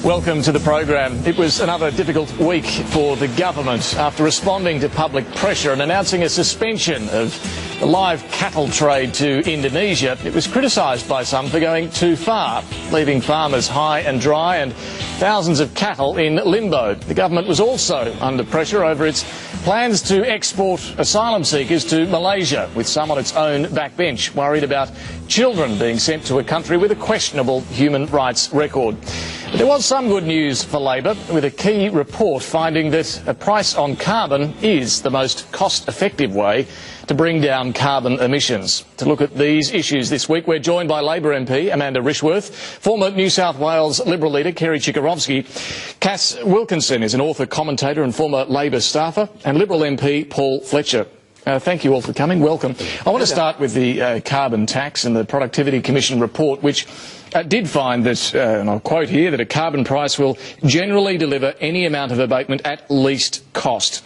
Welcome to the program. It was another difficult week for the government after responding to public pressure and announcing a suspension of the live cattle trade to Indonesia. It was criticised by some for going too far, leaving farmers high and dry and thousands of cattle in limbo. The government was also under pressure over its plans to export asylum seekers to Malaysia, with some on its own backbench, worried about children being sent to a country with a questionable human rights record. But there was some good news for Labor, with a key report finding that a price on carbon is the most cost-effective way to bring down carbon emissions. To look at these issues this week, we're joined by Labor MP Amanda Rishworth, former New South Wales Liberal leader Kerry Chikarovsky. Cass Wilkinson is an author, commentator and former Labor staffer, and Liberal MP Paul Fletcher. Thank you all for coming. Welcome. I want to start with the carbon tax and the Productivity Commission report, which did find that, and I'll quote here, that a carbon price will generally deliver any amount of abatement at least cost.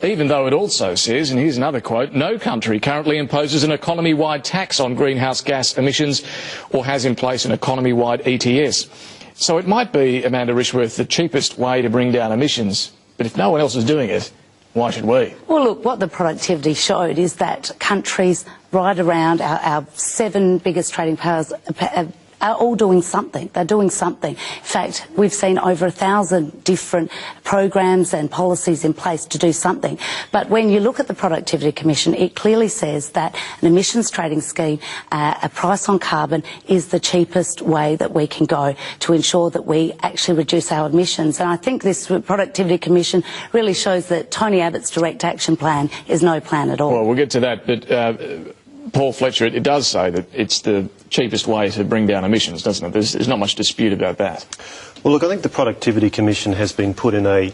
Even though it also says, and here's another quote, no country currently imposes an economy-wide tax on greenhouse gas emissions or has in place an economy-wide ETS. So it might be, Amanda Rishworth, the cheapest way to bring down emissions, but if no one else is doing it, why should we? Well, look, what the productivity showed is that countries right around our 7 biggest trading powers are all doing something. They're doing something. In fact, we've seen over 1,000 different programs and policies in place to do something. But when you look at the Productivity Commission, it clearly says that an emissions trading scheme, a price on carbon, is the cheapest way that we can go to ensure that we actually reduce our emissions. And I think this Productivity Commission really shows that Tony Abbott's direct action plan is no plan at all. Well, we'll get to that, but Paul Fletcher, it does say that it's the cheapest way to bring down emissions, doesn't it? There's not much dispute about that. Well, look, I think the Productivity Commission has been put in a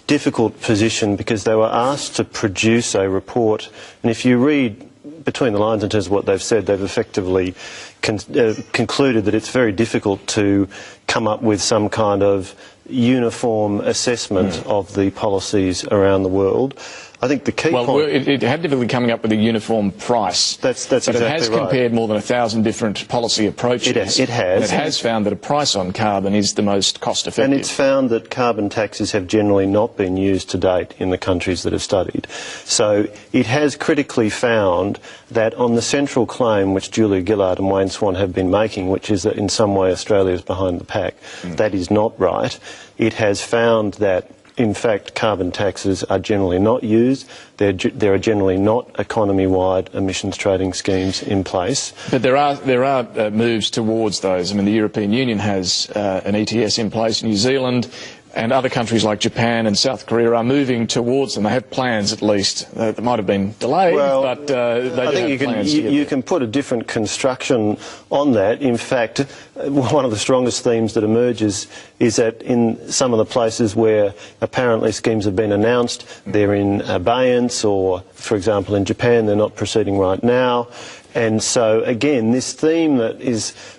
difficult position because they were asked to produce a report, and if you read between the lines in terms of what they've said, they've effectively concluded that it's very difficult to come up with some kind of uniform assessment of the policies around the world. I think the key point... Well, it had difficulty coming up with a uniform price. That's exactly right. But it has compared more than 1,000 different policy approaches. It has. And it has found that a price on carbon is the most cost-effective. And it's found that carbon taxes have generally not been used to date in the countries that have studied. So it has critically found that on the central claim which Julia Gillard and Wayne Swan have been making, which is that in some way Australia is behind the pack, that is not right. It has found that in fact, carbon taxes are generally not used. There are generally not economy-wide emissions trading schemes in place. But there are moves towards those. I mean, the European Union has an ETS in place. New Zealand and other countries like Japan and South Korea are moving towards them. They have plans, at least. They might have been delayed, but they do have plans. You can put a different construction on that. In fact, one of the strongest themes that emerges is that in some of the places where apparently schemes have been announced, they're in abeyance, or, for example, in Japan, they're not proceeding right now. And so, again, this theme that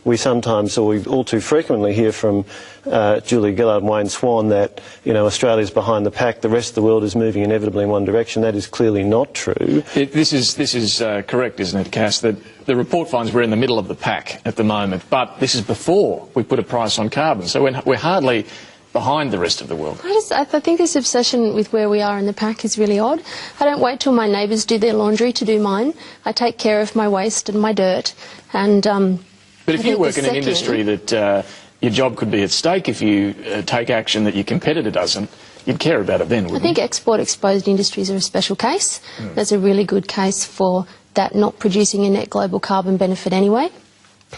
we sometimes, or we all too frequently hear from Julia Gillard and Wayne Swan, that, you know, Australia's behind the pack, the rest of the world is moving inevitably in one direction. That is clearly not true. This is correct, isn't it, Cass, that the report finds we're in the middle of the pack at the moment, but this is before we put a price on carbon, so we're hardly behind the rest of the world. I think this obsession with where we are in the pack is really odd. I don't wait till my neighbours do their laundry to do mine. I take care of my waste and my dirt. And but if you work in an industry that your job could be at stake if you take action that your competitor doesn't, you'd care about it then, wouldn't you? I think export-exposed industries are a special case. There's a really good case for that not producing a net global carbon benefit anyway.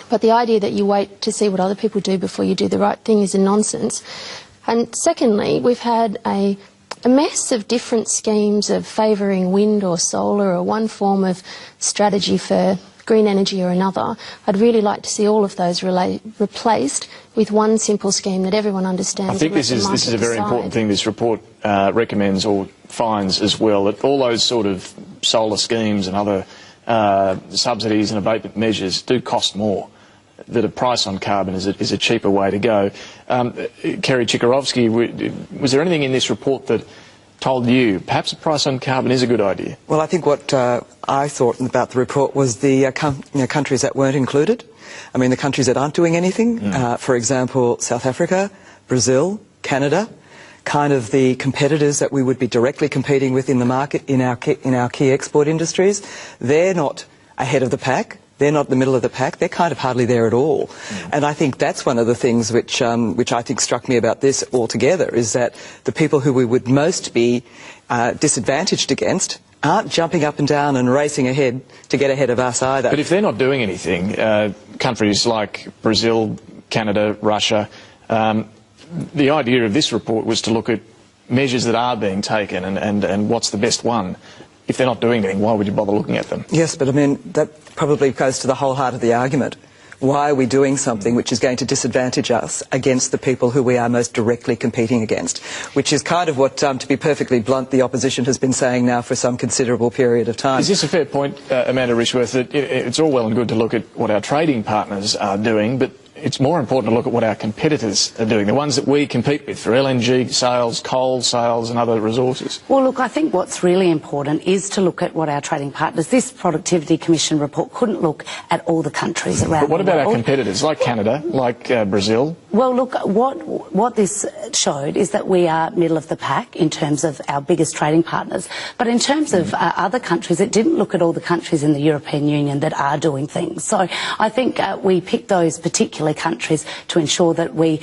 But the idea that you wait to see what other people do before you do the right thing is a nonsense. And secondly, we've had a mess of different schemes of favouring wind or solar or one form of strategy for green energy or another. I'd really like to see all of those replaced with one simple scheme that everyone understands. I think this is a very important thing this report recommends or finds as well, that all those sort of solar schemes and other subsidies and abatement measures do cost more, that a price on carbon is a cheaper way to go. Kerry Chikarovsky, was there anything in this report that told you perhaps a price on carbon is a good idea? Well, I think what I thought about the report was the countries that weren't included. I mean, the countries that aren't doing anything, for example, South Africa, Brazil, Canada, kind of the competitors that we would be directly competing with in the market in our key export industries, they're not ahead of the pack. They're not in the middle of the pack. They're kind of hardly there at all. And I think that's one of the things which I think struck me about this altogether, is that the people who we would most be disadvantaged against aren't jumping up and down and racing ahead to get ahead of us either. But if they're not doing anything, countries like Brazil, Canada, Russia, the idea of this report was to look at measures that are being taken and what's the best one. If they're not doing anything, why would you bother looking at them? Yes, but I mean, that probably goes to the whole heart of the argument. Why are we doing something which is going to disadvantage us against the people who we are most directly competing against? Which is kind of what, to be perfectly blunt, the opposition has been saying now for some considerable period of time. Is this a fair point, Amanda Richworth, that it's all well and good to look at what our trading partners are doing, but it's more important to look at what our competitors are doing, the ones that we compete with for LNG sales, coal sales and other resources? Well, look, I think what's really important is to look at what our trading partners... This Productivity Commission report couldn't look at all the countries around the world. But what about our competitors, like Canada, like Brazil? Well, look, what this showed is that we are middle of the pack in terms of our biggest trading partners. But in terms of other countries, it didn't look at all the countries in the European Union that are doing things. So I think we picked those particular countries to ensure that we,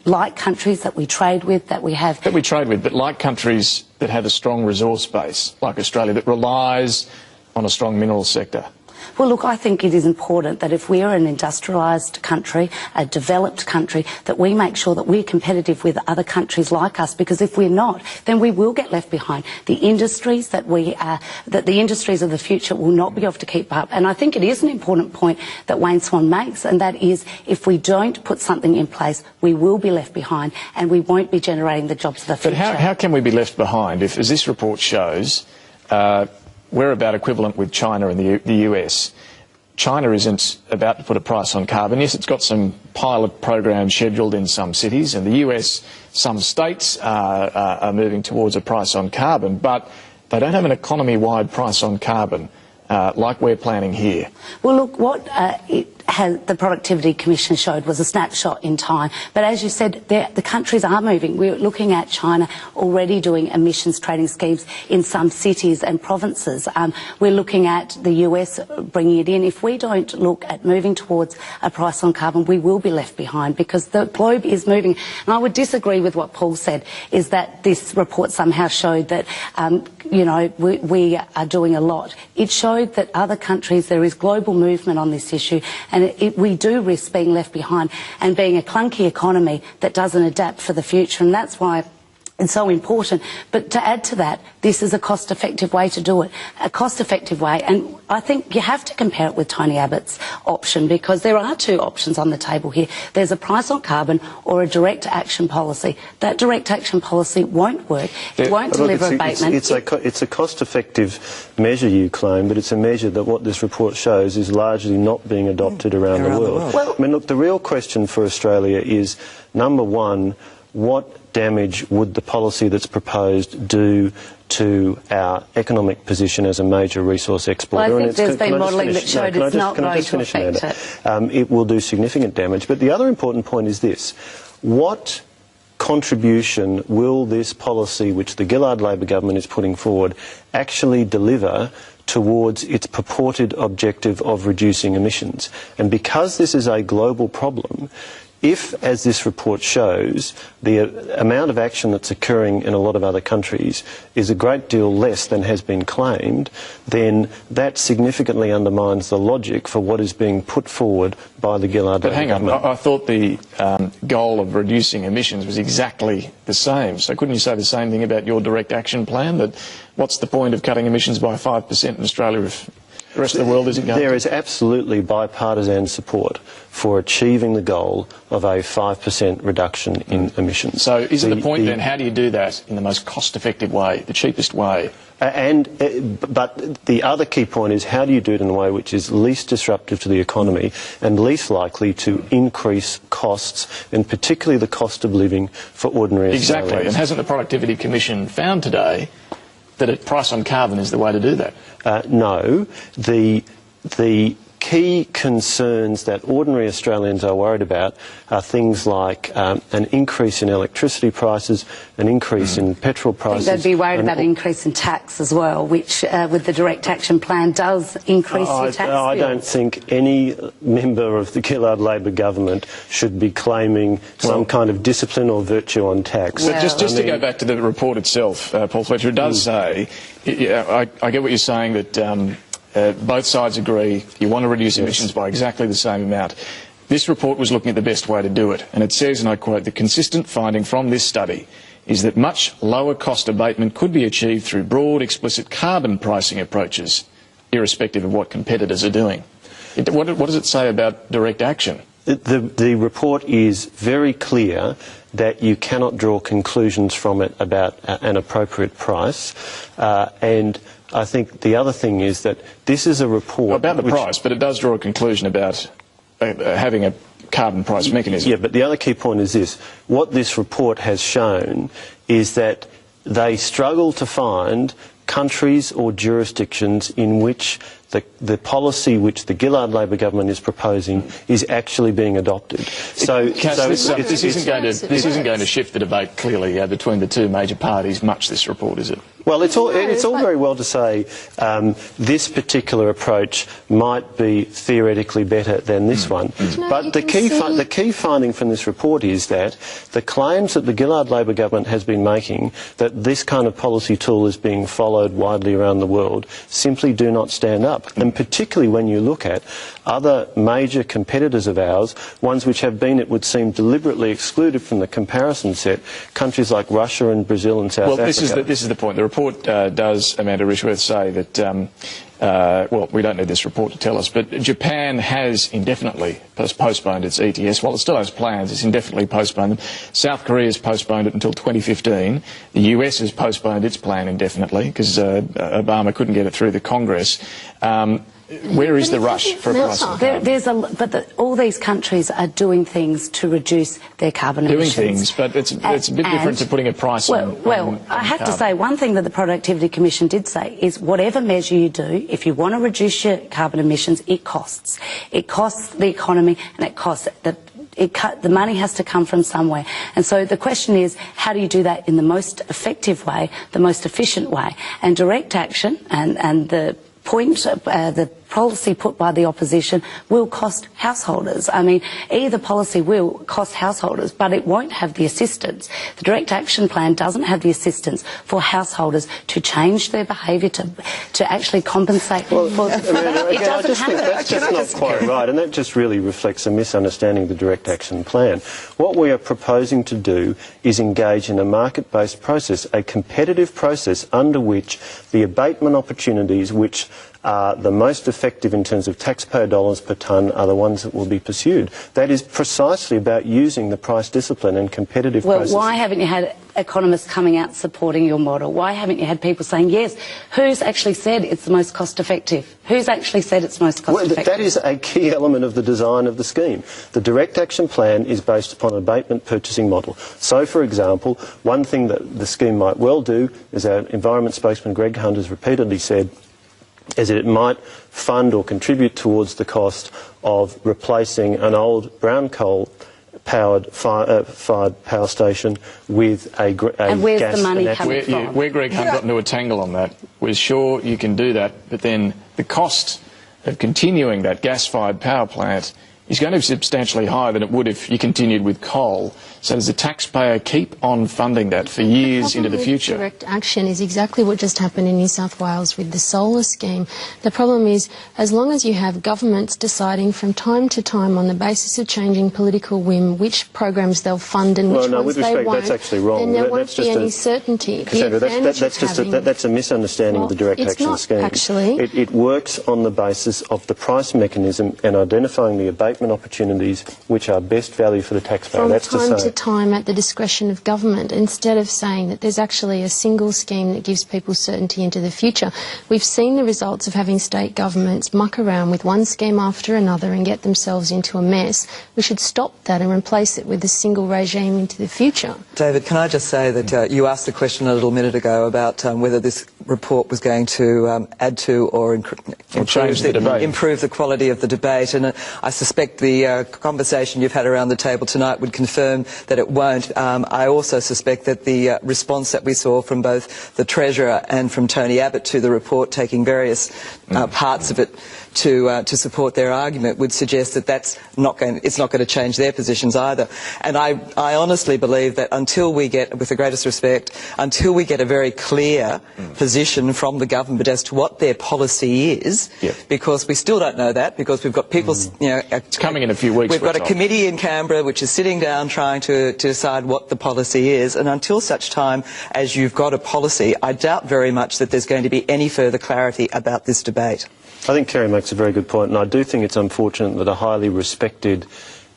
like countries that we trade with, that we have... That we trade with, but like countries that have a strong resource base, like Australia, that relies on a strong mineral sector. Well, look, I think it is important that if we are an industrialised country, a developed country, that we make sure that we're competitive with other countries like us, because if we're not, then we will get left behind. The industries that the industries of the future will not be able to keep up. And I think it is an important point that Wayne Swan makes, and that is, if we don't put something in place, we will be left behind and we won't be generating the jobs of the future. But how can we be left behind if, as this report shows, we're about equivalent with China and the US. China isn't about to put a price on carbon. Yes, it's got some pilot programs scheduled in some cities, and the US, some states are moving towards a price on carbon, but they don't have an economy-wide price on carbon like we're planning here. Well, look, what the Productivity Commission showed was a snapshot in time. But as you said, the countries are moving. We're looking at China already doing emissions trading schemes in some cities and provinces. We're looking at the US bringing it in. If we don't look at moving towards a price on carbon, we will be left behind, because the globe is moving. And I would disagree with what Paul said, is that this report somehow showed that, you know, we are doing a lot. It showed that other countries, there is global movement on this issue, and we do risk being left behind and being a clunky economy that doesn't adapt for the future, and that's why it's so important. But to add to that, this is a cost-effective way to do it, a cost-effective way, and I think you have to compare it with Tony Abbott's option, because there are two options on the table here. There's a price on carbon or a direct action policy. That direct action policy won't work. It won't deliver abatement. It's a cost-effective measure, you claim, but it's a measure that what this report shows is largely not being adopted around the world. Well, I mean, look, the real question for Australia is, number one, what damage would the policy that's proposed do to our economic position as a major resource exporter? Well, I think there's been modelling that showed it's not going to affect it. It will do significant damage. But the other important point is this. What contribution will this policy, which the Gillard Labor government is putting forward, actually deliver towards its purported objective of reducing emissions? And because this is a global problem, if, as this report shows, the amount of action that's occurring in a lot of other countries is a great deal less than has been claimed, then that significantly undermines the logic for what is being put forward by the Gillard Labor government. But hang on, I thought the goal of reducing emissions was exactly the same. So couldn't you say the same thing about your direct action plan? That what's the point of cutting emissions by 5% in Australia if the rest of the world isn't going to? There is absolutely bipartisan support for achieving the goal of a 5% reduction in emissions. So isn't the point then, how do you do that in the most cost-effective way, the cheapest way? But the other key point is, how do you do it in a way which is least disruptive to the economy and least likely to increase costs, and particularly the cost of living for ordinary Australians? Exactly, and hasn't the Productivity Commission found today that a price on carbon is the way to do that? No. The key concerns that ordinary Australians are worried about are things like an increase in electricity prices, an increase in petrol prices. They'd be worried about an increase in tax as well, which with the Direct Action Plan does increase your tax bill. I don't think any member of the Gillard Labor government should be claiming some kind of discipline or virtue on tax. But just to go back to the report itself, Paul Fletcher, it does say, I get what you're saying, that both sides agree you want to reduce emissions by exactly the same amount. This report was looking at the best way to do it, and it says, and I quote, "The consistent finding from this study is that much lower cost abatement could be achieved through broad, explicit carbon pricing approaches, irrespective of what competitors are doing." What does it say about direct action? The report is very clear that you cannot draw conclusions from it about an appropriate price, and I think the other thing is that this is a report... About the price, but it does draw a conclusion about having a carbon price mechanism. Yeah, but the other key point is this. What this report has shown is that they struggle to find countries or jurisdictions in which the policy which the Gillard Labor government is proposing is actually being adopted. This isn't going to shift the debate clearly between the two major parties much, this report, is it? Well, it's all very well to say this particular approach might be theoretically better than this one, but the key finding from this report is that the claims that the Gillard Labor government has been making that this kind of policy tool is being followed widely around the world simply do not stand up. And particularly when you look at other major competitors of ours, ones which have been, it would seem, deliberately excluded from the comparison set, countries like Russia and Brazil and South Africa. Well, this is the point. The report does, Amanda Rishworth, say that, well, we don't need this report to tell us, but Japan has indefinitely postponed its ETS. While it still has plans, it's indefinitely postponed them. South Korea has postponed it until 2015. The US has postponed its plan indefinitely because Obama couldn't get it through the Congress. Where is the rush for a price? All these countries are doing things to reduce their carbon emissions. Doing things, but it's a bit different to putting a price on. Well, I have to say, one thing that the Productivity Commission did say is whatever measure you do, if you want to reduce your carbon emissions, it costs. It costs the economy, and it costs the money has to come from somewhere. And so the question is, how do you do that in the most effective way, the most efficient way? And direct action and the policy put by the opposition will cost householders. I mean, either policy will cost householders, but it won't have the assistance. The Direct Action Plan doesn't have the assistance for householders to change their behaviour, to actually compensate for it doesn't have it. That's just not quite right, and that just really reflects a misunderstanding of the Direct Action Plan. What we are proposing to do is engage in a market-based process, a competitive process under which the abatement opportunities which are the most effective in terms of taxpayer dollars per tonne are the ones that will be pursued. That is precisely about using the price discipline and competitive process. Well, why haven't you had economists coming out supporting your model? Why haven't you had people saying, yes, who's actually said it's the most cost effective? Who's actually said it's most cost effective? That is a key element of the design of the scheme. The Direct Action Plan is based upon an abatement purchasing model. So, for example, one thing that the scheme might well do, as our Environment spokesman Greg Hunt has repeatedly said, is that it might fund or contribute towards the cost of replacing an old brown coal-powered fired power station with a and where's gas the money coming from? Where Greg Hunt got into a tangle on that was, sure, you can do that, but then the cost of continuing that gas-fired power plant is going to be substantially higher than it would if you continued with coal. So does the taxpayer keep on funding that for years into the future? Direct action is exactly what just happened in New South Wales with the solar scheme. The problem is, as long as you have governments deciding from time to time on the basis of changing political whim which programs they'll fund and which ones they won't, that's actually wrong. then there won't be any certainty. Cassandra, that's a misunderstanding of the direct action scheme. Actually. It works on the basis of the price mechanism and identifying the abatement reinstatement opportunities which are best value for the taxpayer. From That's time to say, to time at the discretion of government, instead of saying that there's actually a single scheme that gives people certainty into the future. We've seen the results of having state governments muck around with one scheme after another and get themselves into a mess. We should stop that and replace it with a single regime into the future. David, can I just say that you asked a question a little minute ago about whether this report was going to add to or improve the quality of the debate, and I suspect the conversation you've had around the table tonight would confirm that it won't. I also suspect that the response that we saw from both the Treasurer and from Tony Abbott to the report, taking various parts of it to support their argument, would suggest that it's not going to change their positions either. And I honestly believe that until we get, with the greatest respect, until we get a very clear position from the government as to what their policy is, because we still don't know that, because we've got people, it's coming in a few weeks. We've got a committee in Canberra which is sitting down trying to decide what the policy is, and until such time as you've got a policy, I doubt very much that there's going to be any further clarity about this debate. I think Kerry makes a very good point, and I do think it's unfortunate that a highly respected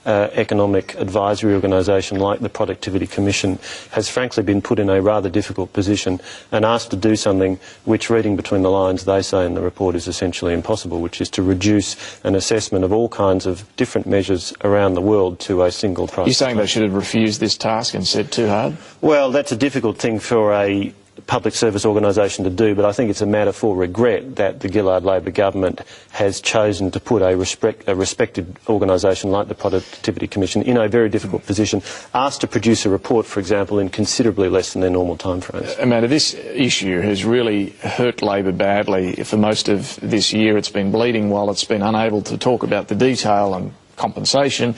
economic advisory organisation like the Productivity Commission has frankly been put in a rather difficult position and asked to do something which, reading between the lines, they say in the report is essentially impossible, which is to reduce an assessment of all kinds of different measures around the world to a single price. You're saying they should have refused this task and said too hard? Well, that's a difficult thing for a public service organisation to do, but I think it's a matter for regret that the Gillard Labor government has chosen to put a respected organisation like the Productivity Commission in a very difficult position, asked to produce a report, for example, in considerably less than their normal timeframes. Amanda, this issue has really hurt Labor badly. For most of this year it's been bleeding while it's been unable to talk about the detail and compensation.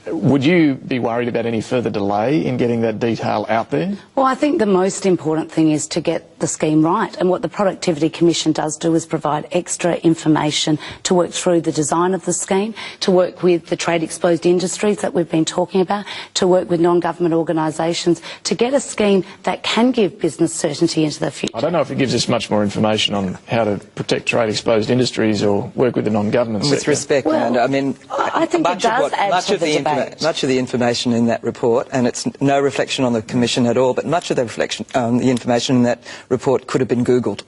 Would you be worried about any further delay in getting that detail out there? Well, I think the most important thing is to get the scheme right, and what the Productivity Commission does do is provide extra information to work through the design of the scheme, to work with the trade exposed industries that we've been talking about, to work with non-government organisations to get a scheme that can give business certainty into the future. I don't know if it gives us much more information on how to protect trade exposed industries or work with the non-government sector. With respect, Amanda, I mean, I think it does add to the debate. Much of the information in that report, and it's no reflection on the Commission at all, but much of the the information in that report could have been Googled.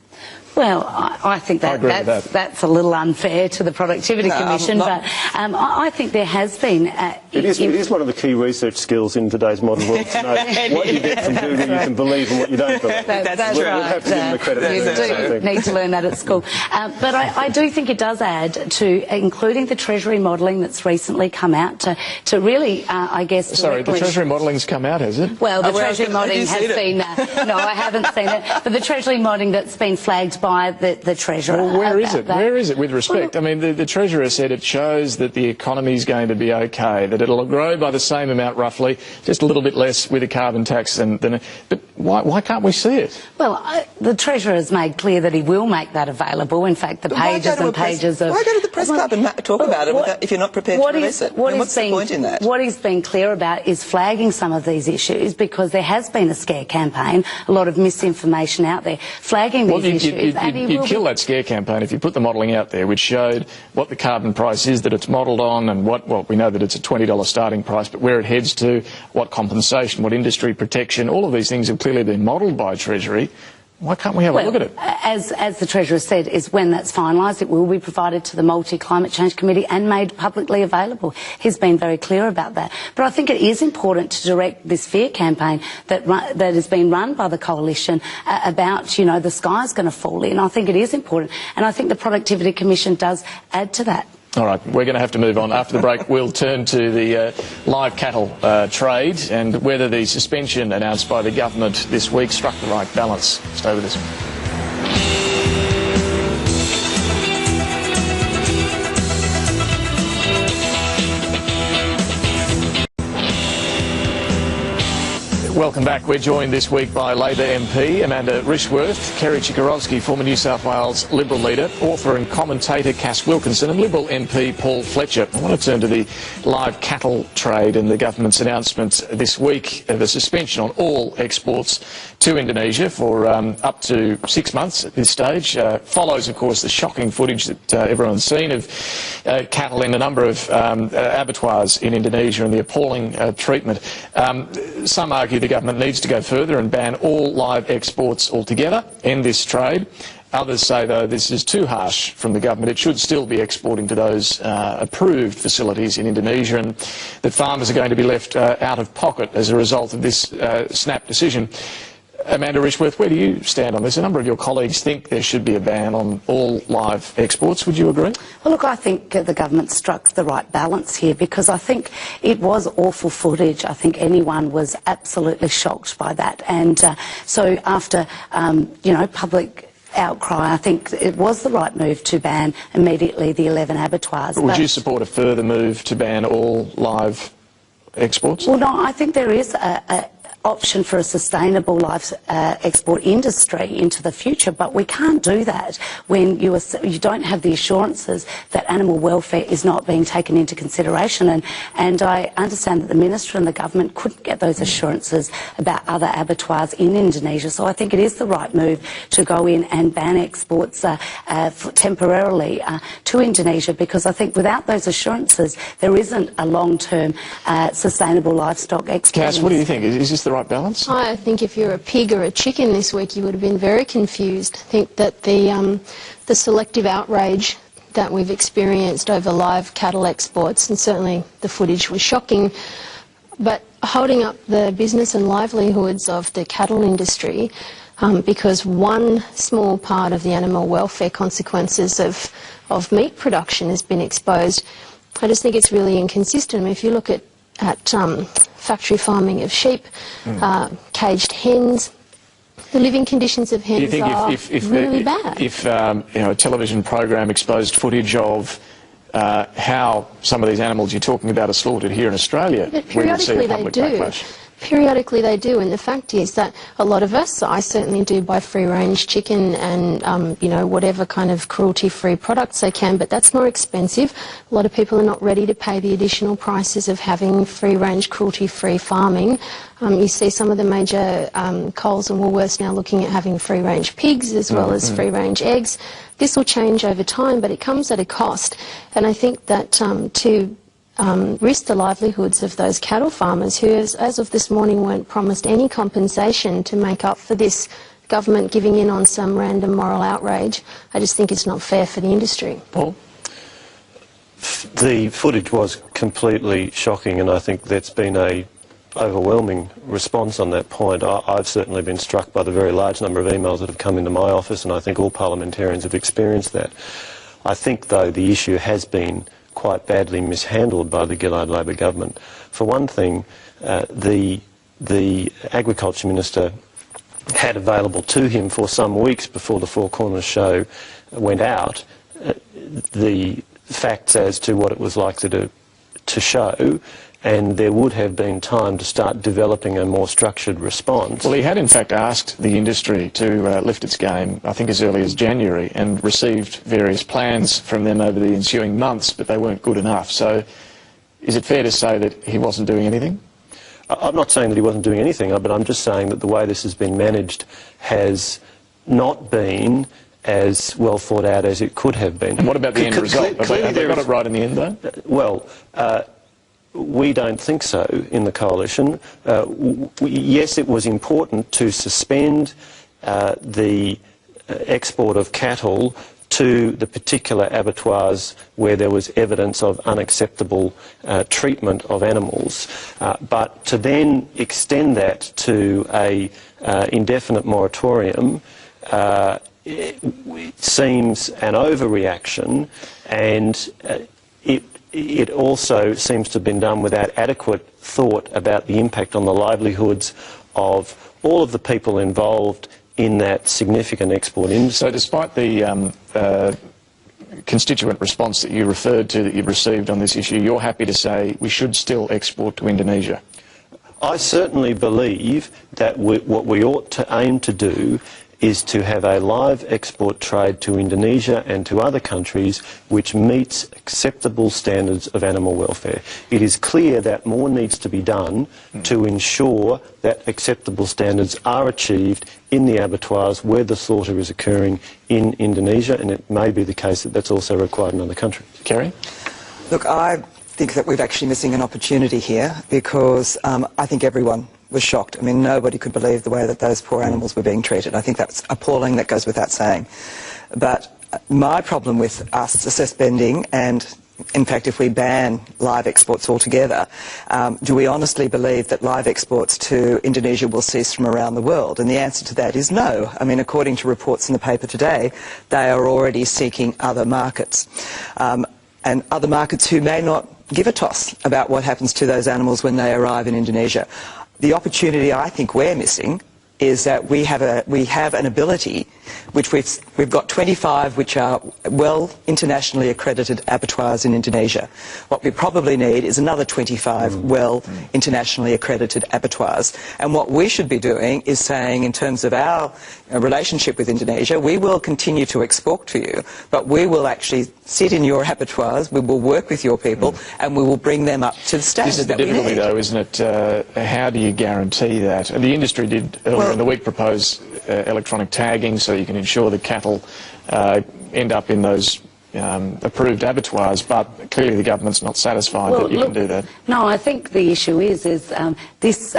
Well, I think that's a little unfair to the Productivity Commission, but I think there has been... It is one of the key research skills in today's modern world to know what you get from Google you can believe and what you don't believe. That's right. We'll have to give them the credit. You do need to learn that at school. But I do think it does add to, including the Treasury modelling that's recently come out, to really, I guess... Sorry, the Treasury modelling's come out, has it? Well, the Treasury modelling has been... no, I haven't seen it. But the Treasury modelling that's been flagged by the Treasurer. Well, where is it? Where is it, with respect? I mean, the Treasurer said it shows that the economy is going to be okay, that it'll grow by the same amount roughly, just a little bit less with a carbon tax than but why can't we see it? Well, the Treasurer has made clear that he will make that available. In fact, the pages and pages of... Why go to the press club and talk about it if you're not prepared to release it? What's the point in that? What he's been clear about is flagging some of these issues, because there has been a scare campaign, a lot of misinformation out there, flagging these issues. You'd kill that scare campaign if you put the modelling out there, which showed what the carbon price is that it's modelled on, and well, we know that it's a $20 starting price, but where it heads to, what compensation, what industry protection, all of these things have clearly been modelled by Treasury. Why can't we have a look at it? As the Treasurer said, is when that's finalised, it will be provided to the Multi-Climate Change Committee and made publicly available. He's been very clear about that. But I think it is important to direct this fear campaign that has been run by the Coalition about, the sky's going to fall in. I think it is important. And I think the Productivity Commission does add to that. All right, we're going to have to move on. After the break, we'll turn to the live cattle trade and whether the suspension announced by the government this week struck the right balance. Stay with us. Welcome back. We're joined this week by Labor MP Amanda Rishworth, Kerry Chikarovsky, former New South Wales Liberal leader, author and commentator Cass Wilkinson, and Liberal MP Paul Fletcher. I want to turn to the live cattle trade and the government's announcement this week of a suspension on all exports to Indonesia for up to 6 months at this stage. Follows, of course, the shocking footage that everyone's seen of cattle in a number of abattoirs in Indonesia and the appalling treatment. Some argue the government needs to go further and ban all live exports altogether, end this trade. Others say, though, this is too harsh from the government. It should still be exporting to those approved facilities in Indonesia, and that farmers are going to be left out of pocket as a result of this snap decision. Amanda Rishworth, where do you stand on this? A number of your colleagues think there should be a ban on all live exports. Would you agree? Well, look, I think the government struck the right balance here, because I think it was awful footage. I think anyone was absolutely shocked by that. And so after, public outcry, I think it was the right move to ban immediately the 11 abattoirs. But would you support a further move to ban all live exports? Well, no, I think there is a option for a sustainable live export industry into the future, but we can't do that when you don't have the assurances that animal welfare is not being taken into consideration. And I understand that the Minister and the government couldn't get those assurances about other abattoirs in Indonesia, so I think it is the right move to go in and ban exports temporarily to Indonesia, because I think without those assurances there isn't a long-term sustainable livestock export. Cass, what do you think? Is this the right balance? I think if you're a pig or a chicken this week, you would have been very confused. I think that the selective outrage that we've experienced over live cattle exports, and certainly the footage was shocking, but holding up the business and livelihoods of the cattle industry because one small part of the animal welfare consequences of meat production has been exposed, I just think it's really inconsistent. I mean, if you look at factory farming of sheep, caged hens, the living conditions of hens are really bad. If a television program exposed footage of how some of these animals you're talking about are slaughtered here in Australia, we would see a public backlash. Periodically they do, and the fact is that a lot of us, I certainly do, buy free-range chicken and, whatever kind of cruelty-free products they can, but that's more expensive. A lot of people are not ready to pay the additional prices of having free-range, cruelty-free farming. You see some of the major Coles and Woolworths now looking at having free-range pigs as well as free-range eggs. This will change over time, but it comes at a cost, and I think that to risk the livelihoods of those cattle farmers who, as of this morning, weren't promised any compensation to make up for this government giving in on some random moral outrage. I just think it's not fair for the industry. Paul? The footage was completely shocking, and I think that's been a overwhelming response on that point. I've certainly been struck by the very large number of emails that have come into my office, and I think all parliamentarians have experienced that. I think, though, the issue has been quite badly mishandled by the Gillard Labor government. For one thing, the Agriculture Minister had available to him for some weeks before the Four Corners show went out the facts as to what it was likely to show, and there would have been time to start developing a more structured response. Well, he had in fact asked the industry to lift its game, I think as early as January, and received various plans from them over the ensuing months, but they weren't good enough. So is it fair to say that he wasn't doing anything? I'm not saying that he wasn't doing anything, but I'm just saying that the way this has been managed has not been as well thought out as it could have been. And what about the end result? Have they got it right in the end, though? Well, we don't think so in the coalition. Yes, it was important to suspend the export of cattle to the particular abattoirs where there was evidence of unacceptable treatment of animals, but to then extend that to a indefinite moratorium it seems an overreaction, and it also seems to have been done without adequate thought about the impact on the livelihoods of all of the people involved in that significant export industry. So despite the constituent response that you referred to that you've received on this issue, you're happy to say we should still export to Indonesia? I certainly believe that what we ought to aim to do is to have a live export trade to Indonesia and to other countries which meets acceptable standards of animal welfare. It is clear that more needs to be done to ensure that acceptable standards are achieved in the abattoirs where the slaughter is occurring in Indonesia, and it may be the case that that's also required in other countries. Kerry? Look, I think that we're actually missing an opportunity here because I think everyone was shocked. I mean, nobody could believe the way that those poor animals were being treated. I think that's appalling, that goes without saying. But my problem with us suspending and, in fact, if we ban live exports altogether, do we honestly believe that live exports to Indonesia will cease from around the world? And the answer to that is no. I mean, according to reports in the paper today, they are already seeking other markets. And other markets who may not give a toss about what happens to those animals when they arrive in Indonesia. The opportunity I think we're missing is that we have an ability, which we've got 25 which are well internationally accredited abattoirs in Indonesia. What we probably need is another 25 well internationally accredited abattoirs. And what we should be doing is saying, in terms of our relationship with Indonesia, we will continue to export to you, but we will actually sit in your abattoirs, we will work with your people, and we will bring them up to the standard This is the that we difficulty, need. though, isn't it? How do you guarantee that? And the industry did earlier in the week propose electronic tagging so you can ensure the cattle end up in those approved abattoirs, but clearly the government's not satisfied that you can do that. No, I think the issue is this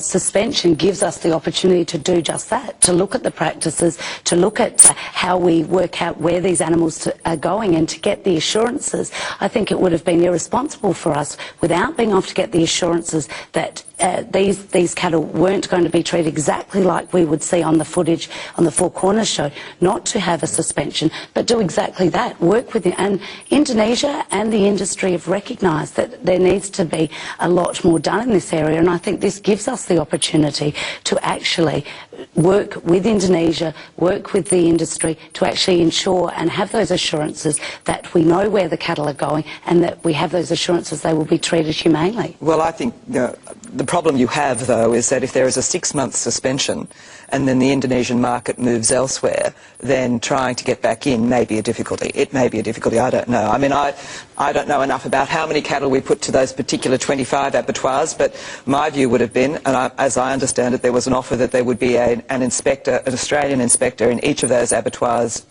suspension gives us the opportunity to do just that, to look at the practices, to look at how we work out where these animals are going and to get the assurances. I think it would have been irresponsible for us, without being able to get the assurances that these cattle weren't going to be treated exactly like we would see on the footage on the Four Corners show, not to have a suspension, but do exactly that, work with it. And Indonesia and the industry have recognised that there needs to be a lot more done in this area, and I think this gives us the opportunity to actually work with Indonesia, work with the industry to actually ensure and have those assurances that we know where the cattle are going and that we have those assurances they will be treated humanely. Well, I think the problem you have, though, is that if there is a 6-month suspension and then the Indonesian market moves elsewhere, then trying to get back in may be a difficulty. It may be a difficulty, I don't know. I mean, I don't know enough about how many cattle we put to those particular 25 abattoirs, but my view would have been, and as I understand it, there was an offer that there would be an inspector, an Australian inspector in each of those abattoirs,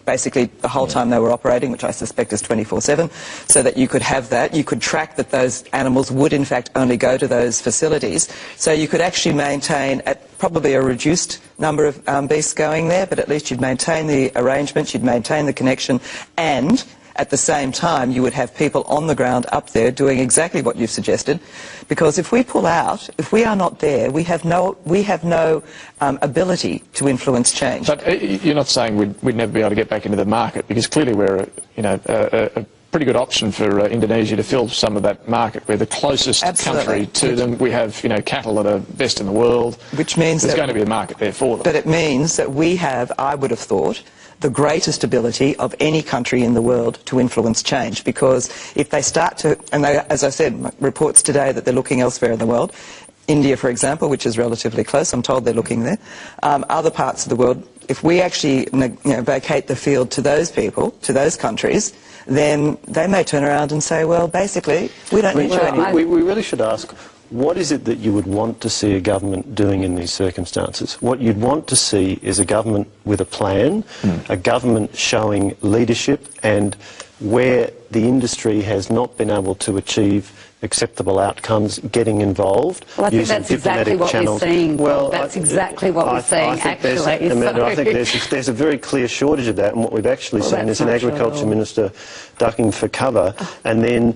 basically the whole time they were operating, which I suspect is 24/7, so that you could have that. You could track that those animals would in fact only go to those facilities, so you could actually maintain at probably a reduced number of beasts going there, but at least you'd maintain the arrangements, you'd maintain the connection, and at the same time you would have people on the ground up there doing exactly what you've suggested, because if we pull out, if we are not there, we have no ability to influence change. But you're not saying we'd never be able to get back into the market, because clearly we're a pretty good option for Indonesia to fill some of that market. We're the closest country to them. We have cattle that are best in the world, which means there's going to be a market there for them. But it means that we have, I would have thought, the greatest ability of any country in the world to influence change, because if they start to, and they, as I said, reports today that they're looking elsewhere in the world, India, for example, which is relatively close, I'm told they're looking there, other parts of the world, if we actually vacate the field to those people, to those countries, then they may turn around and say, well, basically, we don't need you anymore. We really should ask, what is it that you would want to see a government doing in these circumstances? What you'd want to see is a government with a plan, a government showing leadership, and where the industry has not been able to achieve acceptable outcomes, getting involved. Well, I think that's exactly what we're seeing. Well, that's exactly what we're seeing, actually. Amanda, I think there's a very clear shortage of that, and what we've actually seen is an agriculture minister ducking for cover and then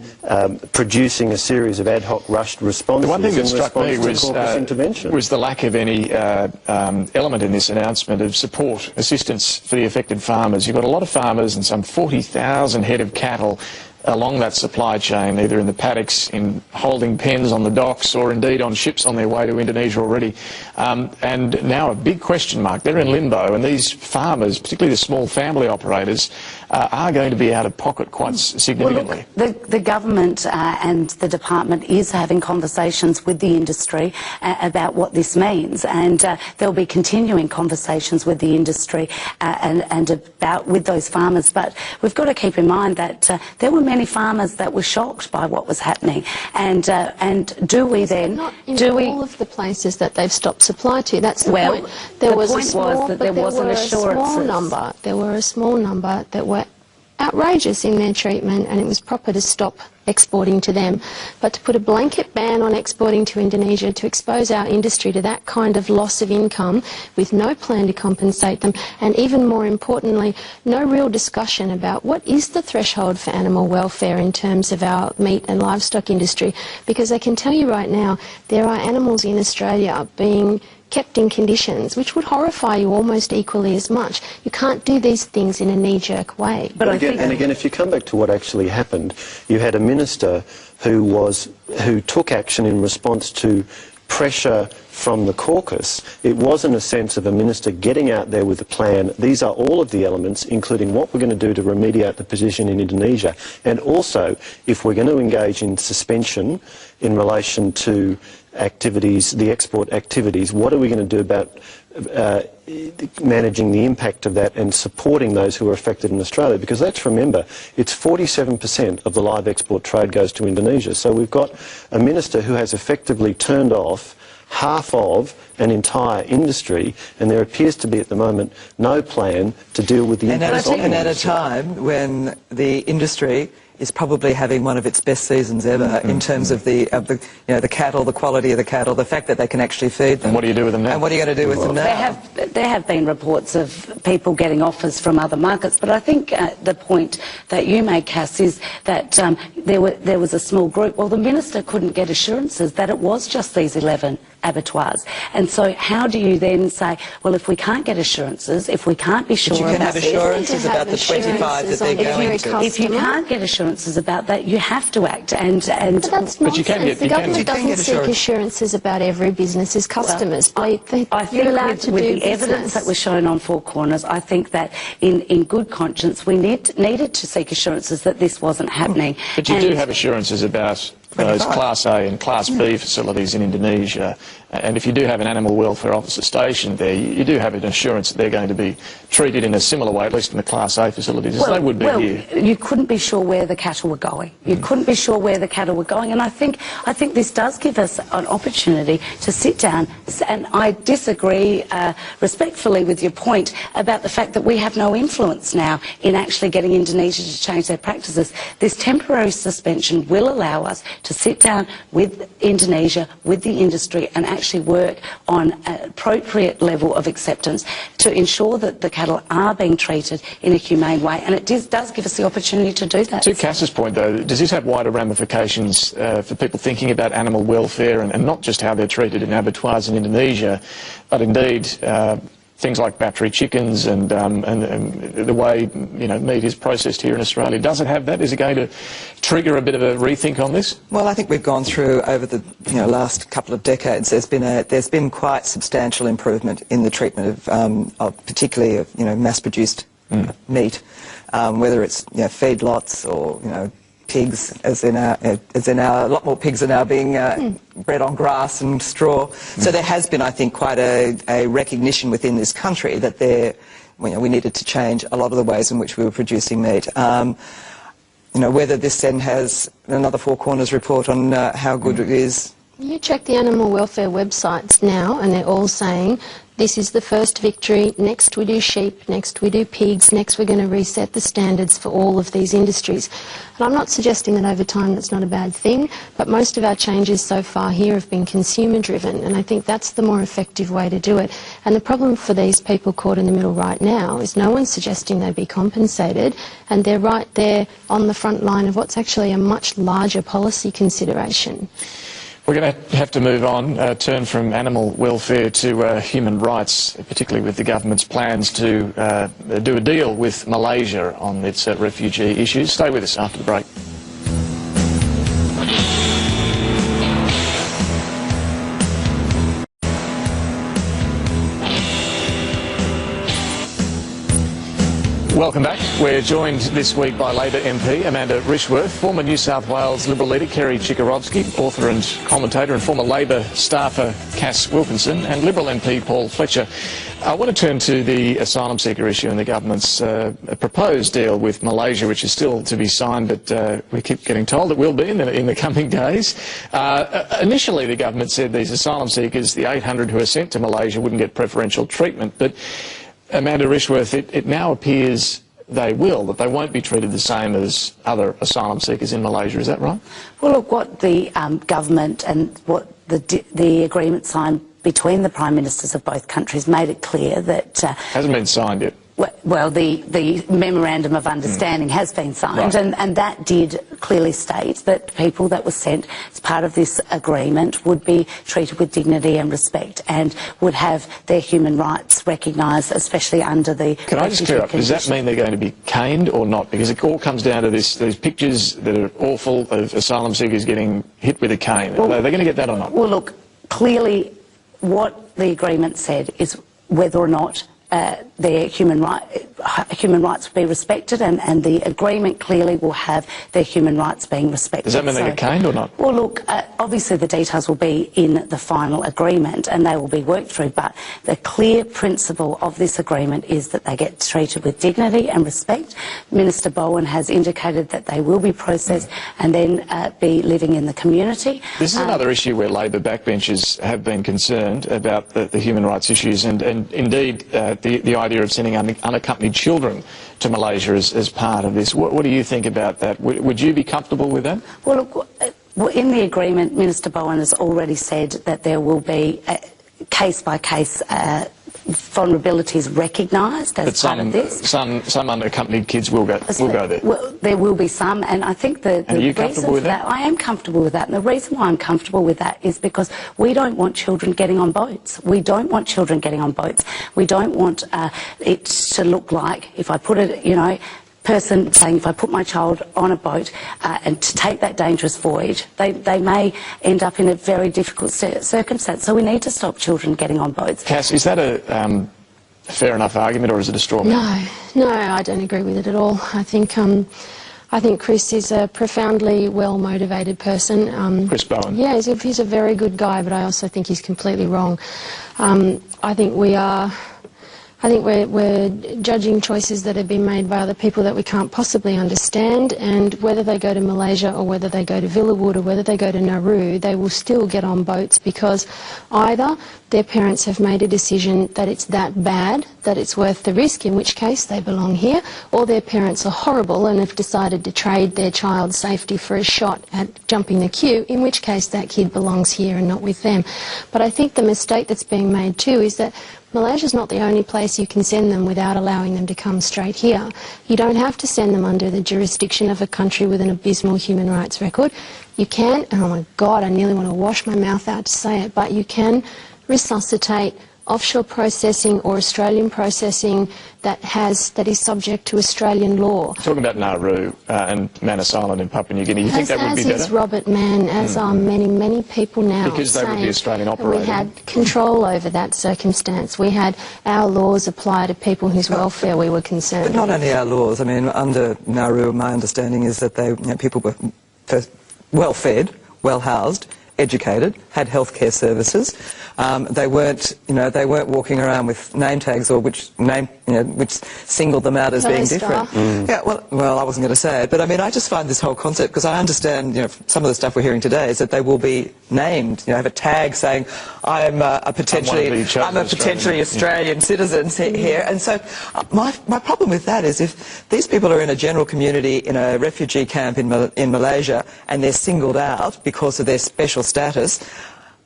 producing a series of ad hoc rushed responses. The one thing that struck me was the lack of any element in this announcement of support, assistance for the affected farmers. You've got a lot of farmers and some 40,000 head of cattle along that supply chain, either in the paddocks, in holding pens on the docks, or indeed on ships on their way to Indonesia already. And now a big question mark. They're in limbo, and these farmers, particularly the small family operators, are going to be out of pocket quite significantly. Well, look, the government and the department is having conversations with the industry about what this means, and there'll be continuing conversations with the industry and about with those farmers. But we've got to keep in mind that there were many farmers that were shocked by what was happening, and do we then not in all of the places that they've stopped supply to? That's the point. There was a small number. There were a small number that were outrageous in their treatment, and it was proper to stop exporting to them. But to put a blanket ban on exporting to Indonesia, to expose our industry to that kind of loss of income with no plan to compensate them, and even more importantly, no real discussion about what is the threshold for animal welfare in terms of our meat and livestock industry. Because I can tell you right now, there are animals in Australia being kept in conditions which would horrify you almost equally as much. You can't do these things in a knee-jerk way. But again, if you come back to what actually happened, you had a minister who took action in response to pressure from the caucus. It wasn't a sense of a minister getting out there with a plan. These are all of the elements, including what we're going to do to remediate the position in Indonesia. And also, if we're going to engage in suspension in relation to activities, the export activities, what are we going to do about managing the impact of that and supporting those who are affected in Australia? Because let's remember, it's 47% of the live export trade goes to Indonesia. So we've got a minister who has effectively turned off half of an entire industry, and there appears to be at the moment no plan to deal with the impact. And at a time when the industry is probably having one of its best seasons ever in terms of the cattle, the quality of the cattle, the fact that they can actually feed them. And what do you do with them now? And what are you going to do with them now? There have been reports of people getting offers from other markets, but I think the point that you made, Cass, is that there was a small group. Well, the minister couldn't get assurances that it was just these 11 abattoirs. And so how do you then say, well, if we can't get assurances, if we can't be sure about... But you can have assurances about the 25 that they're going to. If you can't get assurances about that, you have to act. But that's but you can get, the government doesn't seek assurances about every business's customers. I think with the evidence that was shown on Four Corners, I think that in good conscience we needed to seek assurances that this wasn't happening. But you do have assurances about those Class A and Class B facilities in Indonesia, and if you do have an animal welfare officer stationed there, you do have an assurance that they're going to be treated in a similar way, at least in the Class A facilities, as they would be here. You couldn't be sure where the cattle were going. You couldn't be sure where the cattle were going, and I think this does give us an opportunity to sit down, and I disagree respectfully with your point about the fact that we have no influence now in actually getting Indonesia to change their practices. This temporary suspension will allow us to sit down with Indonesia, with the industry, and actually work on an appropriate level of acceptance to ensure that the cattle are being treated in a humane way, and it does give us the opportunity to do that. To Cass's point, though, does this have wider ramifications for people thinking about animal welfare and not just how they're treated in abattoirs in Indonesia, but indeed things like battery chickens and the way meat is processed here in Australia? Does it have that? Is it going to trigger a bit of a rethink on this? Well, I think we've gone through over the last couple of decades. There's been quite substantial improvement in the treatment of particularly of mass-produced meat, whether it's feedlots or pigs, as in a lot more pigs are now being bred on grass and straw. So there has been, I think, quite a recognition within this country that we needed to change a lot of the ways in which we were producing meat. Whether this then has another Four Corners report on how good it is. You check the animal welfare websites now, and they're all saying this is the first victory. Next we do sheep, next we do pigs, next we're going to reset the standards for all of these industries. And I'm not suggesting that over time that's not a bad thing, but most of our changes so far here have been consumer driven, and I think that's the more effective way to do it. And the problem for these people caught in the middle right now is no one's suggesting they be compensated, and they're right there on the front line of what's actually a much larger policy consideration. We're going to have to move on, turn from animal welfare to human rights, particularly with the government's plans to do a deal with Malaysia on its refugee issues. Stay with us after the break. Welcome back. We're joined this week by Labor MP Amanda Rishworth, former New South Wales Liberal leader Kerry Chikarovski, author and commentator, and former Labor staffer Cass Wilkinson, and Liberal MP Paul Fletcher. I want to turn to the asylum seeker issue and the government's proposed deal with Malaysia, which is still to be signed, but we keep getting told it will be in the coming days. Initially, the government said these asylum seekers, the 800 who are sent to Malaysia, wouldn't get preferential treatment, but Amanda Rishworth, it now appears they will, that they won't be treated the same as other asylum seekers in Malaysia. Is that right? Well, look, what the government and what the agreement signed between the Prime Ministers of both countries made it clear that... hasn't been signed yet. Well, the Memorandum of Understanding has been signed, right. and that did clearly state that people that were sent as part of this agreement would be treated with dignity and respect and would have their human rights recognised, especially under the... Can I just clear up, does that mean they're going to be caned or not? Because it all comes down to these pictures that are awful of asylum seekers getting hit with a cane. Well, are they going to get that or not? Well, look, clearly what the agreement said is whether or not their human rights will be respected, and the agreement clearly will have their human rights being respected. Does that mean they get caned or not? Well, look, obviously the details will be in the final agreement and they will be worked through, but the clear principle of this agreement is that they get treated with dignity and respect. Minister Bowen has indicated that they will be processed and then be living in the community. This is another issue where Labor backbenchers have been concerned about the human rights issues, and indeed the idea of sending unaccompanied children to Malaysia as part of this. What do you think about that? Would you be comfortable with that? Well, look, in the agreement, Minister Bowen has already said that there will be case-by-case vulnerabilities recognised as part of this. Some unaccompanied kids will go there. Well, there will be some, and I think the reason for that, I am comfortable with that, and the reason why I'm comfortable with that is because we don't want children getting on boats. We don't want children getting on boats. We don't want it to look like, if I put it, person saying, if I put my child on a boat and to take that dangerous voyage, they may end up in a very difficult circumstance. So we need to stop children getting on boats. Cass, is that a fair enough argument, or is it a straw man? No, I don't agree with it at all. I think Chris is a profoundly well-motivated person. Chris Bowen? Yeah, he's a very good guy, but I also think he's completely wrong. I think we're judging choices that have been made by other people that we can't possibly understand, and whether they go to Malaysia or whether they go to Villawood or whether they go to Nauru, they will still get on boats because either their parents have made a decision that it's that bad, that it's worth the risk, in which case they belong here, or their parents are horrible and have decided to trade their child's safety for a shot at jumping the queue, in which case that kid belongs here and not with them. But I think the mistake that's being made too is that Malaysia's not the only place you can send them without allowing them to come straight here. You don't have to send them under the jurisdiction of a country with an abysmal human rights record. You can, and oh my God, I nearly want to wash my mouth out to say it, but you can resuscitate offshore processing or Australian processing that is subject to Australian law. Talking about Nauru and Manus Island in Papua New Guinea, you think that would be better? As is Robert Mann, as are many people now. Because they would be Australian operating. We had control over that circumstance. We had our laws apply to people whose welfare we were concerned. But not only our laws. I mean, under Nauru, my understanding is that people were well-fed, well-housed, educated, had healthcare services. They weren't walking around with name tags or which singled them out as being different. Yeah, well, I wasn't going to say it, but I mean, I just find this whole concept, because I understand, some of the stuff we're hearing today is that they will be named, have a tag saying, I'm a potentially Australian citizen here. And so my problem with that is, if these people are in a general community in a refugee camp in Malaysia and they're singled out because of their special status,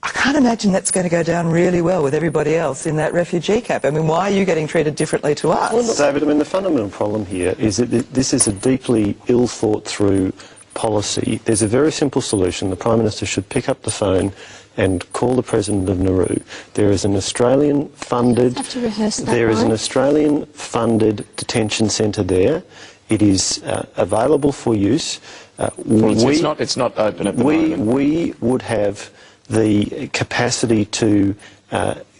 I can't imagine that's going to go down really well with everybody else in that refugee camp. I mean, why are you getting treated differently to us? Well, David, I mean, the fundamental problem here is that this is a deeply ill-thought-through policy. There's a very simple solution. The Prime Minister should pick up the phone and call the President of Nauru. There is an Australian-funded detention centre there. It is available for use. It's not open at the moment. We would have the capacity to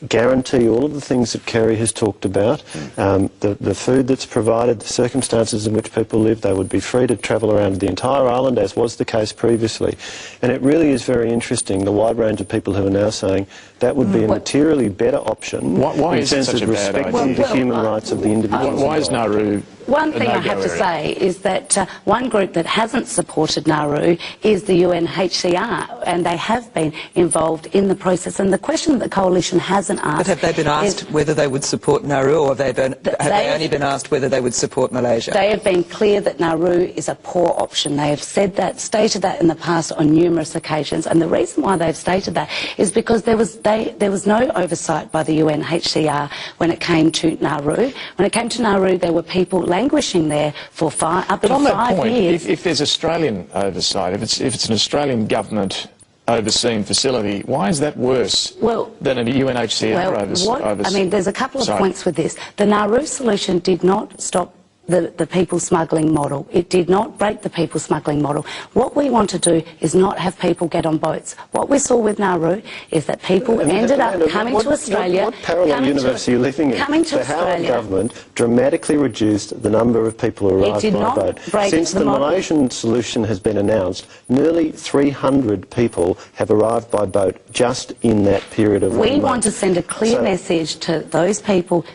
guarantee all of the things that Kerry has talked about, the food that's provided, the circumstances in which people live. They would be free to travel around the entire island, as was the case previously. And it really is very interesting, the wide range of people who are now saying that would be a materially better option why in is it terms such of a bad respecting idea? the human rights of the individuals. Why is Nauru One thing a I no-go have to area? say is that one group that hasn't supported Nauru is the UNHCR, and they have been involved in the process. And the question that the coalition hasn't asked... But have they been asked whether they would support Nauru, or have they only been asked whether they would support Malaysia? They have been clear that Nauru is a poor option. They have said that, stated that in the past on numerous occasions. And the reason why they've stated that is because there was no oversight by the UNHCR when it came to Nauru. When it came to Nauru, there were people languishing there for up to 5 years. But on that point, if there's Australian oversight, if it's an Australian government overseen facility, why is that worse than a UNHCR oversight? I mean, there's a couple of points with this. The Nauru solution did not stop the people smuggling model. It did not break the people smuggling model. What we want to do is not have people get on boats. What we saw with Nauru is that people ended up coming to Australia. What parallel universe are you living in? The Howard government dramatically reduced the number of people who arrived by boat. Since the Malaysian solution has been announced, nearly 300 people have arrived by boat just in that period of 1 month. We want to send a clear message to those people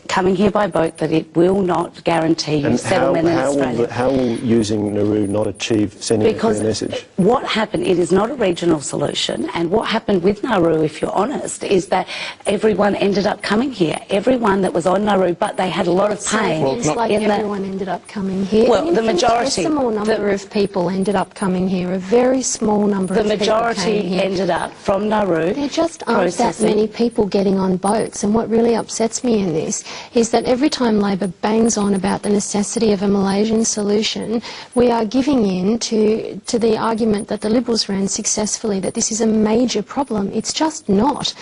coming here by boat that it will not guarantee you settlement in Australia. How will using Nauru not achieve sending a clear message? What happened, it is not a regional solution, and what happened with Nauru, if you're honest, is that everyone ended up coming here. Everyone that was on Nauru, but they had a lot of pain. It's like everyone ended up coming here. Well, the majority. A small number of people ended up coming here. A very small number of people came here. The majority ended up from Nauru. There just aren't that many people getting on boats, and what really upsets me in this is that every time Labor bangs on about the necessity of a Malaysian solution, we are giving in to the argument that the Liberals ran successfully, that this is a major problem. It's just not.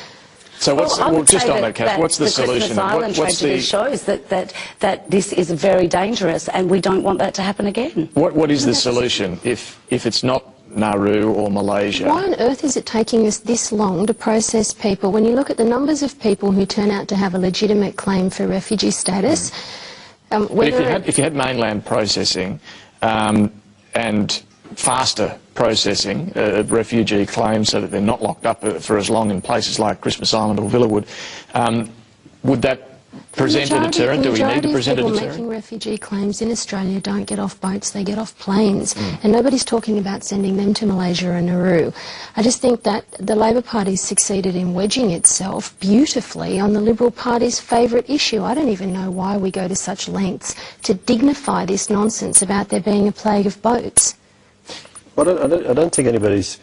So just on that, Kath, what's the solution? The Christmas Island tragedy shows that this is very dangerous, and we don't want that to happen again. What is the solution if it's not Nauru or Malaysia? Why on earth is it taking us this long to process people? When you look at the numbers of people who turn out to have a legitimate claim for refugee status... But if you had mainland processing and faster processing of refugee claims so that they're not locked up for as long in places like Christmas Island or Villawood, would that present a deterrent? Do we need to present a deterrent? The majority of people making refugee claims in Australia don't get off boats, they get off planes. And nobody's talking about sending them to Malaysia and Nauru. I just think that the Labor Party's succeeded in wedging itself beautifully on the Liberal Party's favourite issue. I don't even know why we go to such lengths to dignify this nonsense about there being a plague of boats. Well, I don't think anybody's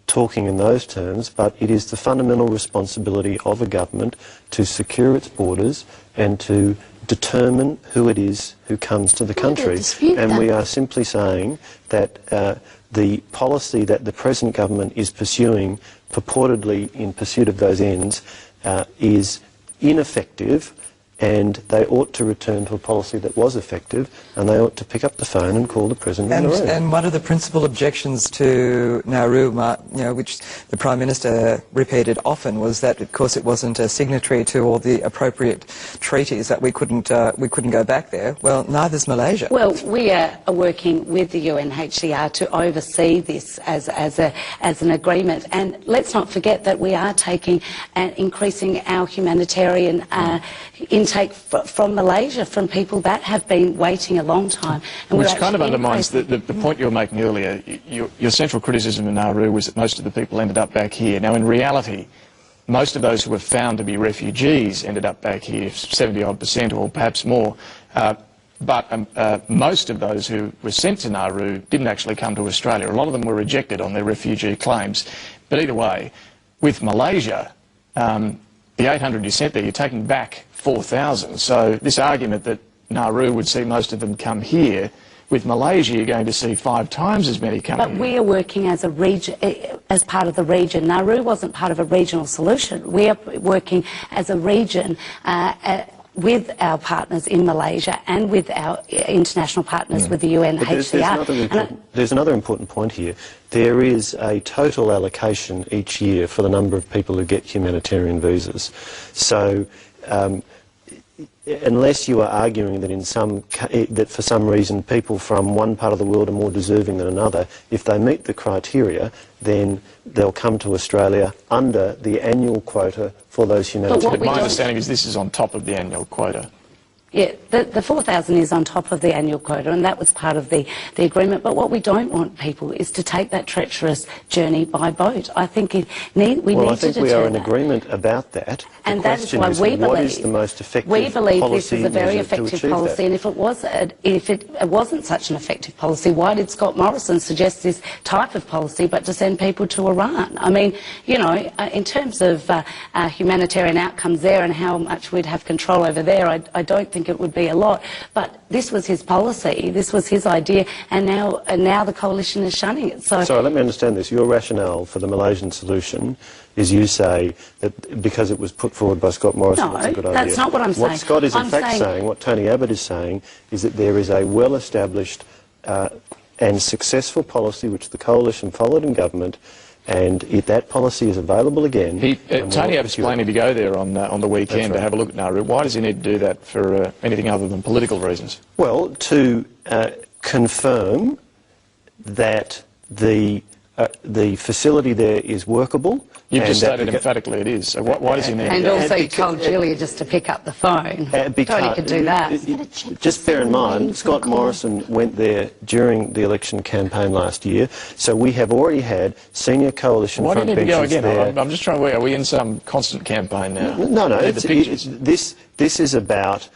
talking in those terms, but it is the fundamental responsibility of a government to secure its borders and to determine who it is who comes to the country. And we are simply saying that the policy that the present government is pursuing, purportedly in pursuit of those ends, is ineffective, and they ought to return to a policy that was effective, and they ought to pick up the phone and call the President of Nauru. And one of the principal objections to Nauru, which the Prime Minister repeated often, was that, of course, it wasn't a signatory to all the appropriate treaties, that we couldn't go back there. Well, neither's Malaysia. Well, we are working with the UNHCR to oversee this as an agreement, and let's not forget that we are taking and increasing our humanitarian intake from Malaysia, from people that have been waiting a long time. And which kind of undermines the point you were making earlier. Your central criticism in Nauru was that most of the people ended up back here. Now, in reality, most of those who were found to be refugees ended up back here, 70-odd% or perhaps more. But most of those who were sent to Nauru didn't actually come to Australia. A lot of them were rejected on their refugee claims. But either way, with Malaysia, the 800 you sent there, you're taking back 4,000. So this argument that Nauru would see most of them come here, with Malaysia you're going to see 5 times as many coming here. But we are working as a region, as part of the region. Nauru wasn't part of a regional solution. We are working as a region with our partners in Malaysia and with our international partners with the UNHCR. There's another important point here. There is a total allocation each year for the number of people who get humanitarian visas. So unless you are arguing that that for some reason people from one part of the world are more deserving than another, if they meet the criteria, then they'll come to Australia under the annual quota for those humanitarian. But my understanding is this is on top of the annual quota. Yeah, the 4,000 is on top of the annual quota, and that was part of the agreement. But what we don't want people is to take that treacherous journey by boat. I think we need to deter that. Well, I think we are in agreement about that. And that is why we believe, what is the most effective we believe this policy is a very effective policy. And if it wasn't such an effective policy, why did Scott Morrison suggest this type of policy, but to send people to Iran? I mean, you know, in terms of humanitarian outcomes there and how much we'd have control over there, I don't think it would be a lot, but this was his policy, this was his idea, and now the coalition is shunning it. So let me understand this. Your rationale for the Malaysian solution is, you say that because it was put forward by Scott Morrison, it's a good idea. No, that's not what I'm saying. What Scott is in fact saying, what Tony Abbott is saying, is that there is a well-established and successful policy which the coalition followed in government, and if that policy is available again... Tony Abbott's planning to go there on the weekend to have a look at Nauru. Why does he need to do that for anything other than political reasons? Well, to confirm that the facility there is workable. You've just stated emphatically it is. So why does he need And to also he told Julia just to pick up the phone. Tony could do that. Just bear in mind, Scott Morrison went there during the election campaign last year, so we have already had senior coalition front benches there. Why do you need to go again? I'm just trying to work out, are we in some constant campaign now? No, this is about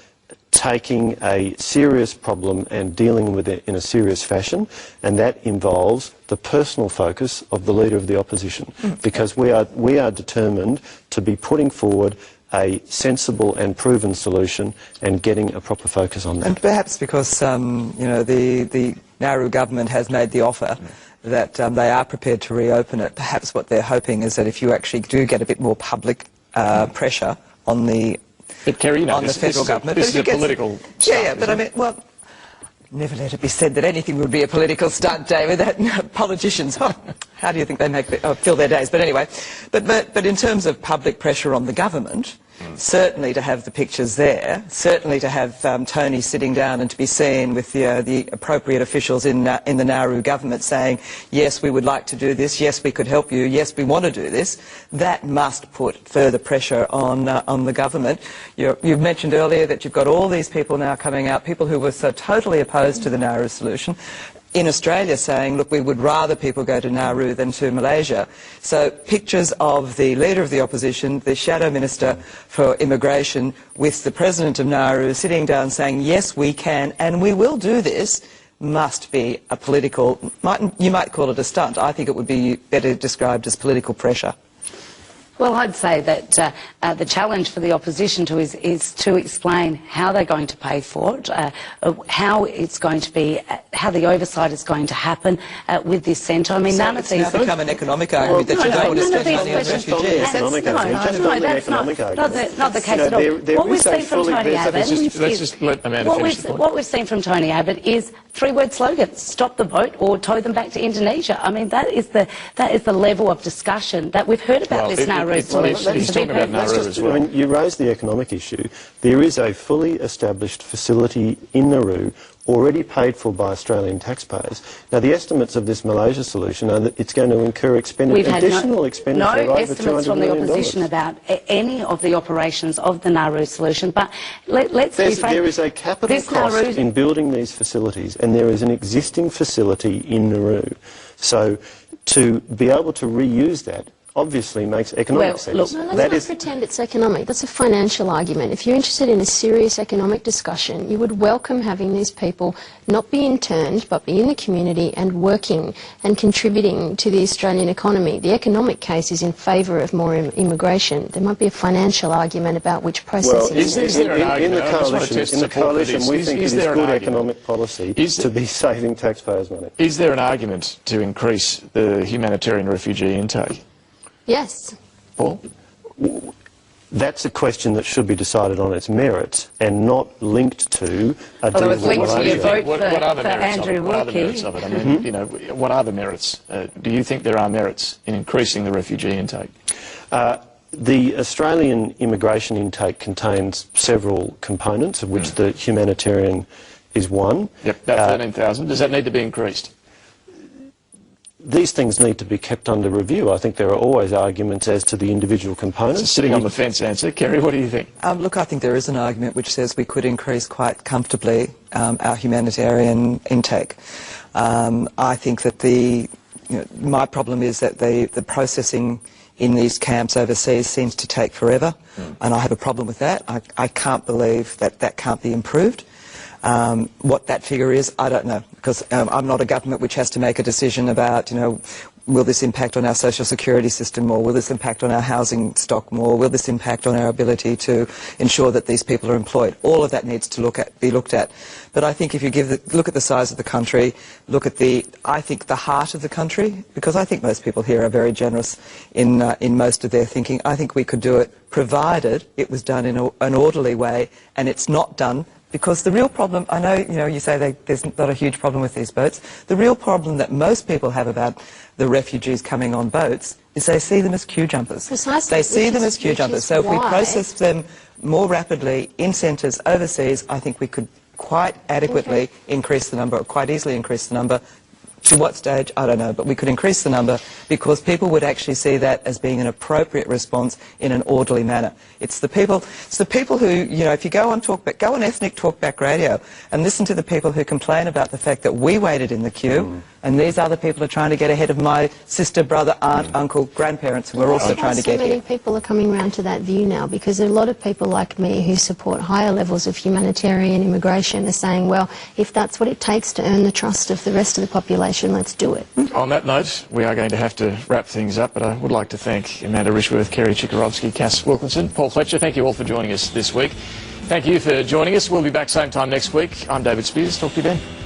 taking a serious problem and dealing with it in a serious fashion, and that involves the personal focus of the Leader of the Opposition, because we are determined to be putting forward a sensible and proven solution and getting a proper focus on that. And perhaps because you know, the Nauru government has made the offer that they are prepared to reopen it, perhaps what they're hoping is that if you actually do get a bit more public pressure on the But Kerry, you know, on the federal government. This is a political stunt, yeah, but I mean, well, never let it be said that anything would be a political stunt, David. Politicians, how do you think they fill their days? But anyway, but in terms of public pressure on the government, certainly to have the pictures there, certainly to have Tony sitting down and to be seen with the appropriate officials in the Nauru government saying, yes, we would like to do this, yes, we could help you, yes, we want to do this, that must put further pressure on the government. You've mentioned earlier that you've got all these people now coming out, people who were so totally opposed to the Nauru solution, in Australia saying, look, we would rather people go to Nauru than to Malaysia. So pictures of the Leader of the Opposition, the Shadow Minister for Immigration, with the President of Nauru sitting down saying, yes, we can and we will do this, must be a political, you might call it a stunt. I think it would be better described as political pressure. Well, I'd say that the challenge for the opposition is to explain how they're going to pay for it, how it's going to be, how the oversight is going to happen with this centre. I mean, so none of these... It's now become an economic argument that you don't want to spend money on refugees. That's not the case at all. What we've seen from Tony Abbott what we've seen from Tony Abbott is three-word slogans: stop the boat or tow them back to Indonesia. I mean, that is the level of discussion that we've heard about this now. He's talking about Nauru as well. I mean, you raised the economic issue. There is a fully established facility in Nauru already paid for by Australian taxpayers. Now, the estimates of this Malaysia solution are that it's going to incur additional expenditure no of over $200 million. estimates from the opposition about any of the operations of the Nauru solution, but let's be frank. There is a capital cost in building these facilities, and there is an existing facility in Nauru. So to be able to reuse that obviously makes economic sense. Look, no, let's not pretend it's economic. That's a financial argument. If you're interested in a serious economic discussion, you would welcome having these people not be interned, but be in the community and working and contributing to the Australian economy. The economic case is in favour of more immigration. There might be a financial argument about which process is there an argument? In the coalition, we think it is good economic policy to be saving taxpayers' money. Is there an argument to increase the humanitarian refugee intake? Yes. Well, That's a question that should be decided on its merits and not linked to a deal with Malaysia. What are the merits of it? What are the merits of it? I mean, you know, what are the merits? Do you think there are merits in increasing the refugee intake? The Australian immigration intake contains several components, of which the humanitarian is one. Yep, about 13,000. Does that need to be increased? These things need to be kept under review. I think there are always arguments as to the individual components. Sitting on the fence answer. Kerry, what do you think? Look, I think there is an argument which says we could increase quite comfortably our humanitarian intake. I think that my problem is that the processing in these camps overseas seems to take forever, and I have a problem with that. I can't believe that can't be improved. What that figure is, I don't know, because I'm not a government which has to make a decision about, you know, will this impact on our social security system more? Will this impact on our housing stock more? Will this impact on our ability to ensure that these people are employed? All of that needs to be looked at. But I think if you look at the size of the country, look at the heart of the country, because I think most people here are very generous in most of their thinking. I think we could do it provided it was done in an orderly way, and it's not done. Because the real problem, I know, you know, you say there's not a huge problem with these boats. The real problem that most people have about the refugees coming on boats is they see them as queue jumpers. Precisely. They see them as queue jumpers. So if we process them more rapidly in centres overseas, I think we could quite adequately increase the number, or quite easily increase the number. To what stage, I don't know, but we could increase the number because people would actually see that as being an appropriate response in an orderly manner. It's the people who, you know, if you go on ethnic talkback radio and listen to the people who complain about the fact that we waited in the queue and these other people are trying to get ahead of my sister, brother, aunt, uncle, grandparents who are also trying to get here. So many people are coming around to that view now because a lot of people like me who support higher levels of humanitarian immigration are saying, well, if that's what it takes to earn the trust of the rest of the population, let's do it. On that note, we are going to have to wrap things up, but I would like to thank Amanda Rishworth, Kerry Chikarovsky, Cass Wilkinson, Paul Fletcher. Thank you all for joining us this week. Thank you for joining us. We'll be back same time next week. I'm David Spears. Talk to you then.